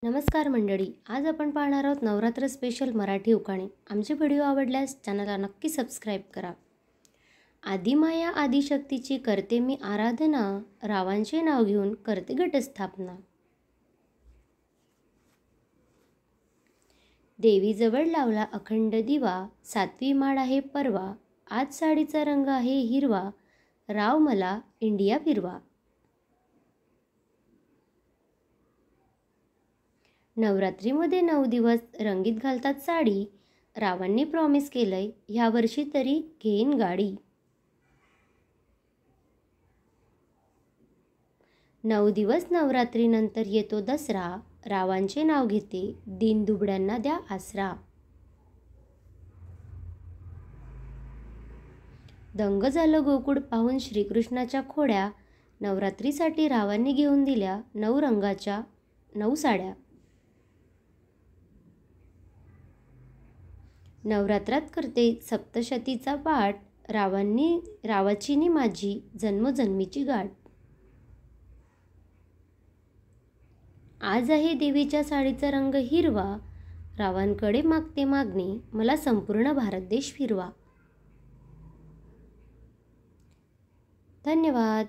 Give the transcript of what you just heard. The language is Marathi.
नमस्कार मंडळी, आज आपण पाहणार आहोत नवरात्र स्पेशल मराठी उखाणे। आमचे व्हिडिओ आवडल्यास चॅनलला नक्की सबस्क्राईब करा। आदिमाया आदिशक्तीची करते मी आराधना, रावांचे नाव घेऊन करते घटस्थापना। देवीजवळ लावला अखंड दिवा, सातवी माळ आहे परवा, आज साडीचा रंग आहे हिरवा, राव मला इंडिया फिरवा। नवरात्रीमध्ये 9 दिवस रंगीत घालतात साडी, रावांनी प्रॉमिस केलंय ह्या वर्षी तरी घेईन गाडी। 9 दिवस नवरात्रीनंतर येतो दसरा, रावांचे नाव घेते दीन दुबळ्यांना द्या आसरा। दंग झालं गोकुळ पाहून श्रीकृष्णाच्या खोड्या, नवरात्रीसाठी रावांनी घेऊन दिल्या 9 रंगाच्या 9 साड्या। नवरात्रात करते सप्तशतीचा पाठ, रावाची नि माझी जन्मजन्मीची गाठ। आज आहे देवीच्या साडीचा रंग हिरवा, रावांकडे मागते मागणी मला संपूर्ण भारत देश फिरवा। धन्यवाद।